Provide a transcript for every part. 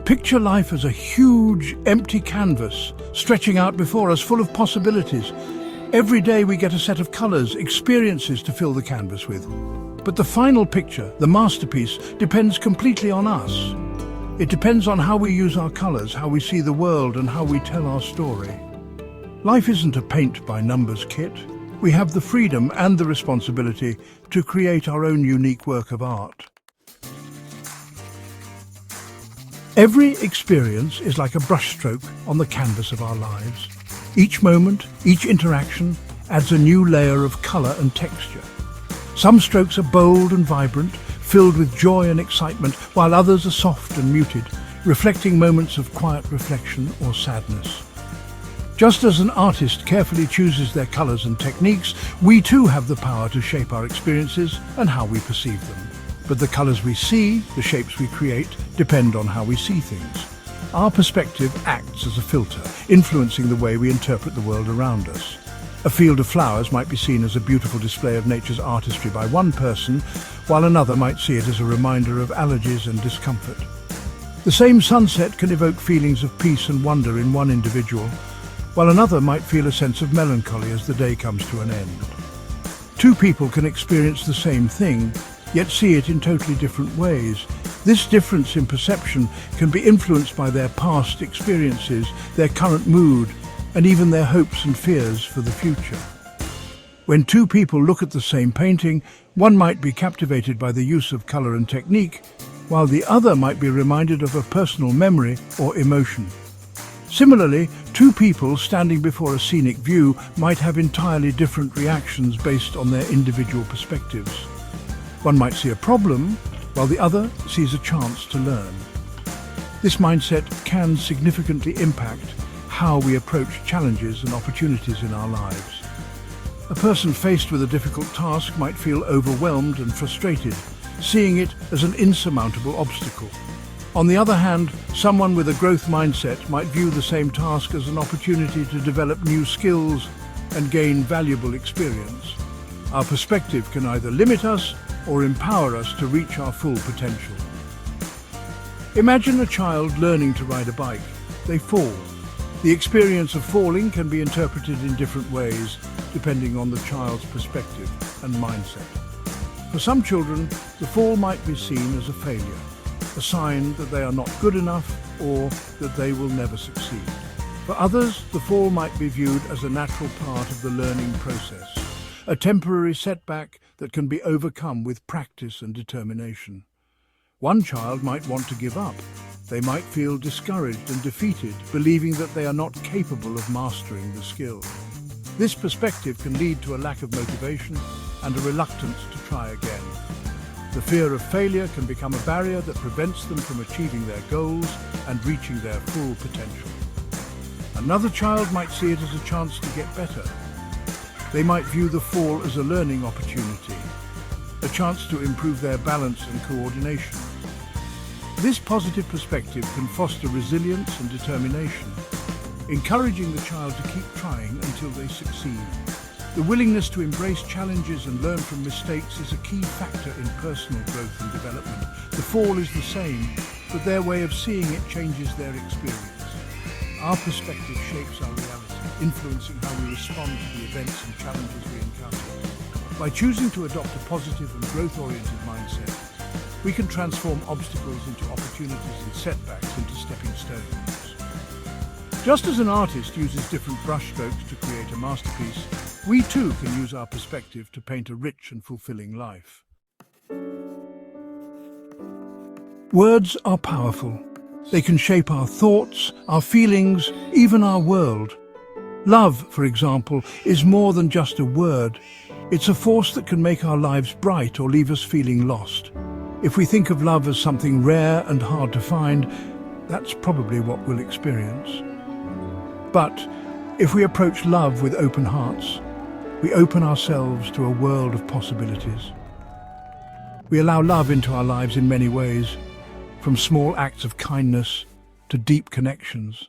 Picture life as a huge, empty canvas, stretching out before us, full of possibilities. Every day we get a set of colors, experiences to fill the canvas with. But the final picture, the masterpiece, depends completely on us. It depends on how we use our colors, how we see the world, and how we tell our story. Life isn't a paint-by-numbers kit. We have the freedom and the responsibility to create our own unique work of art. Every experience is like a brushstroke on the canvas of our lives. Each moment, each interaction adds a new layer of color and texture. Some strokes are bold and vibrant, filled with joy and excitement, while others are soft and muted, reflecting moments of quiet reflection or sadness. Just as an artist carefully chooses their colors and techniques, we too have the power to shape our experiences and how we perceive them. But the colors we see, the shapes we create, depend on how we see things. Our perspective acts as a filter, influencing the way we interpret the world around us. A field of flowers might be seen as a beautiful display of nature's artistry by one person, while another might see it as a reminder of allergies and discomfort. The same sunset can evoke feelings of peace and wonder in one individual, while another might feel a sense of melancholy as the day comes to an end. Two people can experience the same thing, yet see it in totally different ways. This difference in perception can be influenced by their past experiences, their current mood, and even their hopes and fears for the future. When two people look at the same painting, one might be captivated by the use of color and technique, while the other might be reminded of a personal memory or emotion. Similarly, two people standing before a scenic view might have entirely different reactions based on their individual perspectives. One might see a problem, while the other sees a chance to learn. This mindset can significantly impact how we approach challenges and opportunities in our lives. A person faced with a difficult task might feel overwhelmed and frustrated, seeing it as an insurmountable obstacle. On the other hand, someone with a growth mindset might view the same task as an opportunity to develop new skills and gain valuable experience. Our perspective can either limit us or empower us to reach our full potential. Imagine a child learning to ride a bike. They fall. The experience of falling can be interpreted in different ways, depending on the child's perspective and mindset. For some children, the fall might be seen as a failure, a sign that they are not good enough or that they will never succeed. For others, the fall might be viewed as a natural part of the learning process, a temporary setback that can be overcome with practice and determination. One child might want to give up. They might feel discouraged and defeated, believing that they are not capable of mastering the skill. This perspective can lead to a lack of motivation and a reluctance to try again. The fear of failure can become a barrier that prevents them from achieving their goals and reaching their full potential. Another child might see it as a chance to get better. They might view the fall as a learning opportunity, a chance to improve their balance and coordination. This positive perspective can foster resilience and determination, encouraging the child to keep trying until they succeed. The willingness to embrace challenges and learn from mistakes is a key factor in personal growth and development. The fall is the same, but their way of seeing it changes their experience. Our perspective shapes our reality, influencing how we respond to the events and challenges we encounter. By choosing to adopt a positive and growth-oriented mindset, we can transform obstacles into opportunities and setbacks into stepping stones. Just as an artist uses different brushstrokes to create a masterpiece, we too can use our perspective to paint a rich and fulfilling life. Words are powerful. They can shape our thoughts, our feelings, even our world. Love, for example, is more than just a word. It's a force that can make our lives bright or leave us feeling lost. If we think of love as something rare and hard to find, that's probably what we'll experience. But if we approach love with open hearts, we open ourselves to a world of possibilities. We allow love into our lives in many ways, from small acts of kindness to deep connections.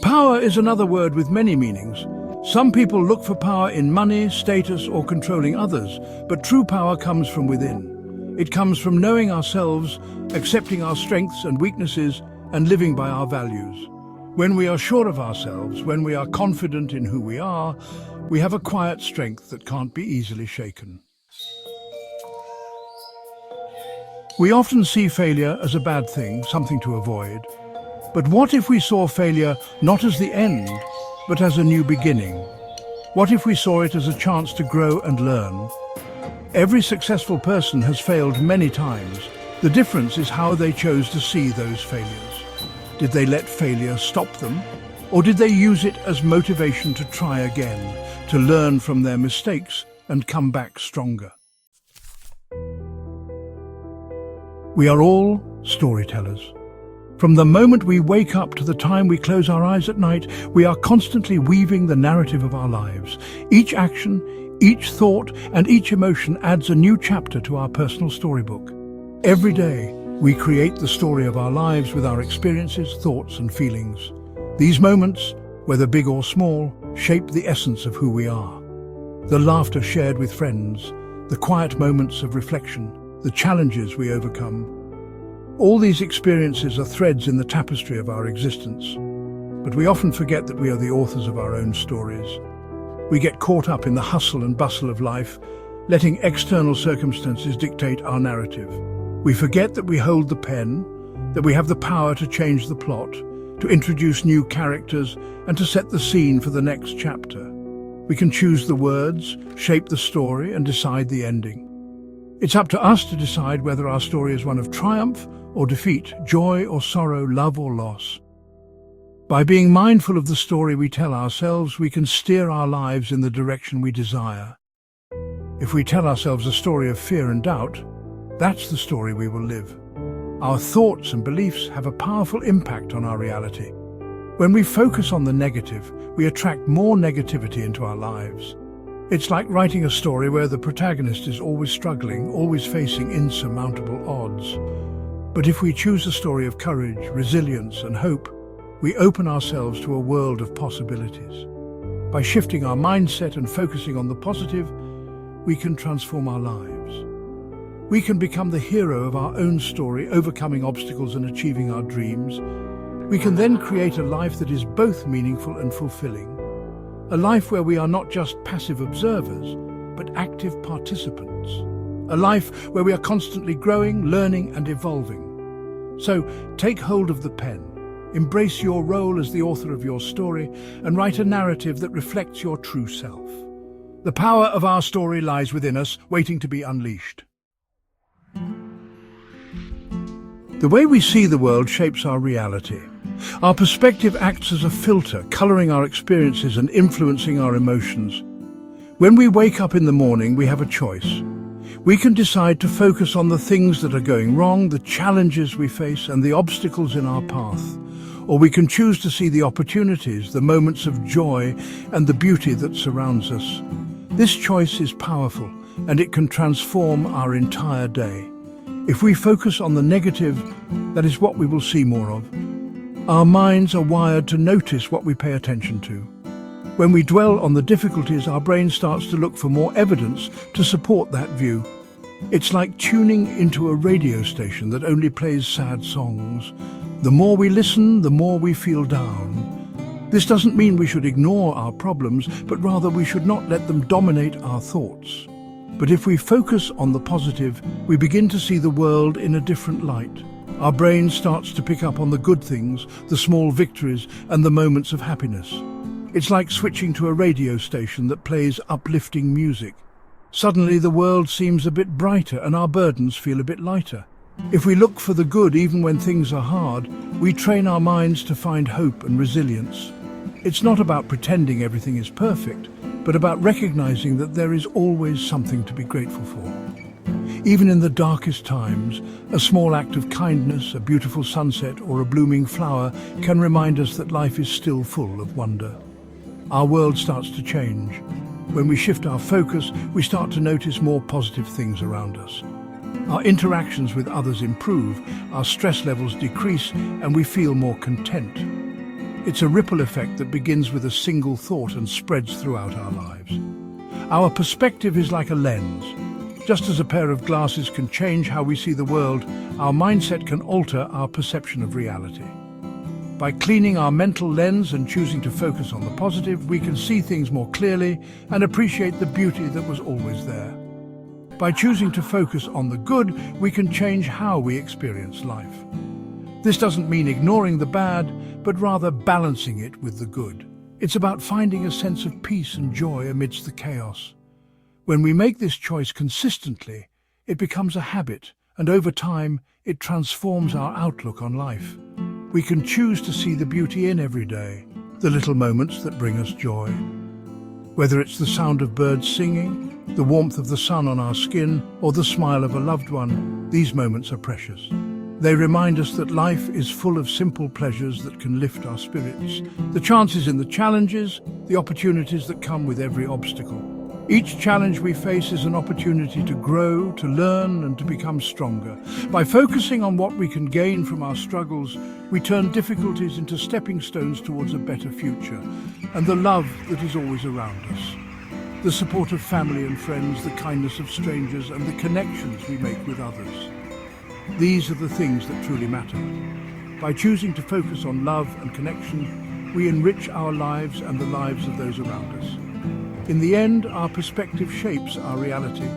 Power is another word with many meanings. Some people look for power in money, status, or controlling others, but true power comes from within. It comes from knowing ourselves, accepting our strengths and weaknesses, and living by our values. When we are sure of ourselves, when we are confident in who we are, we have a quiet strength that can't be easily shaken. We often see failure as a bad thing, something to avoid. But what if we saw failure not as the end, but as a new beginning? What if we saw it as a chance to grow and learn? Every successful person has failed many times. The difference is how they chose to see those failures. Did they let failure stop them? Or did they use it as motivation to try again, to learn from their mistakes and come back stronger? We are all storytellers. From the moment we wake up to the time we close our eyes at night, we are constantly weaving the narrative of our lives. Each action, each thought, and each emotion adds a new chapter to our personal storybook. Every day, we create the story of our lives with our experiences, thoughts, and feelings. These moments, whether big or small, shape the essence of who we are. The laughter shared with friends, the quiet moments of reflection, the challenges we overcome. All these experiences are threads in the tapestry of our existence. But we often forget that we are the authors of our own stories. We get caught up in the hustle and bustle of life, letting external circumstances dictate our narrative. We forget that we hold the pen, that we have the power to change the plot, to introduce new characters, and to set the scene for the next chapter. We can choose the words, shape the story, and decide the ending. It's up to us to decide whether our story is one of triumph or defeat, joy or sorrow, love or loss. By being mindful of the story we tell ourselves, we can steer our lives in the direction we desire. If we tell ourselves a story of fear and doubt, that's the story we will live. Our thoughts and beliefs have a powerful impact on our reality. When we focus on the negative, we attract more negativity into our lives. It's like writing a story where the protagonist is always struggling, always facing insurmountable odds. But if we choose a story of courage, resilience, and hope, we open ourselves to a world of possibilities. By shifting our mindset and focusing on the positive, we can transform our lives. We can become the hero of our own story, overcoming obstacles and achieving our dreams. We can then create a life that is both meaningful and fulfilling. A life where we are not just passive observers, but active participants. A life where we are constantly growing, learning, and evolving. So, take hold of the pen, embrace your role as the author of your story, and write a narrative that reflects your true self. The power of our story lies within us, waiting to be unleashed. The way we see the world shapes our reality. Our perspective acts as a filter, coloring our experiences and influencing our emotions. When we wake up in the morning, we have a choice. We can decide to focus on the things that are going wrong, the challenges we face, and the obstacles in our path. Or we can choose to see the opportunities, the moments of joy, and the beauty that surrounds us. This choice is powerful, and it can transform our entire day. If we focus on the negative, that is what we will see more of. Our minds are wired to notice what we pay attention to. When we dwell on the difficulties, our brain starts to look for more evidence to support that view. It's like tuning into a radio station that only plays sad songs. The more we listen, the more we feel down. This doesn't mean we should ignore our problems, but rather we should not let them dominate our thoughts. But if we focus on the positive, we begin to see the world in a different light. Our brain starts to pick up on the good things, the small victories, and the moments of happiness. It's like switching to a radio station that plays uplifting music. Suddenly the world seems a bit brighter and our burdens feel a bit lighter. If we look for the good even when things are hard, we train our minds to find hope and resilience. It's not about pretending everything is perfect, but about recognizing that there is always something to be grateful for. Even in the darkest times, a small act of kindness, a beautiful sunset, or a blooming flower can remind us that life is still full of wonder. Our world starts to change. When we shift our focus, we start to notice more positive things around us. Our interactions with others improve, our stress levels decrease, and we feel more content. It's a ripple effect that begins with a single thought and spreads throughout our lives. Our perspective is like a lens. Just as a pair of glasses can change how we see the world, our mindset can alter our perception of reality. By cleaning our mental lens and choosing to focus on the positive, we can see things more clearly and appreciate the beauty that was always there. By choosing to focus on the good, we can change how we experience life. This doesn't mean ignoring the bad, but rather balancing it with the good. It's about finding a sense of peace and joy amidst the chaos. When we make this choice consistently, it becomes a habit, and over time, it transforms our outlook on life. We can choose to see the beauty in every day, the little moments that bring us joy. Whether it's the sound of birds singing, the warmth of the sun on our skin, or the smile of a loved one, these moments are precious. They remind us that life is full of simple pleasures that can lift our spirits. The chances in the challenges, the opportunities that come with every obstacle. Each challenge we face is an opportunity to grow, to learn, and to become stronger. By focusing on what we can gain from our struggles, we turn difficulties into stepping stones towards a better future, and the love that is always around us. The support of family and friends, the kindness of strangers, and the connections we make with others. These are the things that truly matter. By choosing to focus on love and connection, we enrich our lives and the lives of those around us. In the end, our perspective shapes our reality,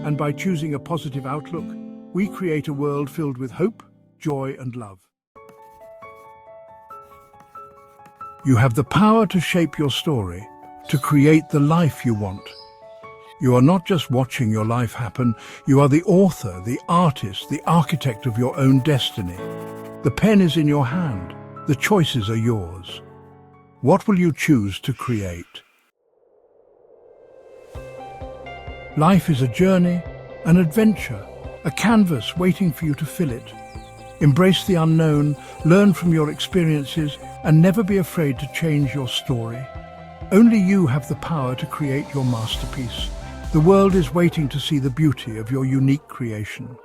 and by choosing a positive outlook, we create a world filled with hope, joy, and love. You have the power to shape your story, to create the life you want. You are not just watching your life happen, you are the author, the artist, the architect of your own destiny. The pen is in your hand, the choices are yours. What will you choose to create? Life is a journey, an adventure, a canvas waiting for you to fill it. Embrace the unknown, learn from your experiences, and never be afraid to change your story. Only you have the power to create your masterpiece. The world is waiting to see the beauty of your unique creation.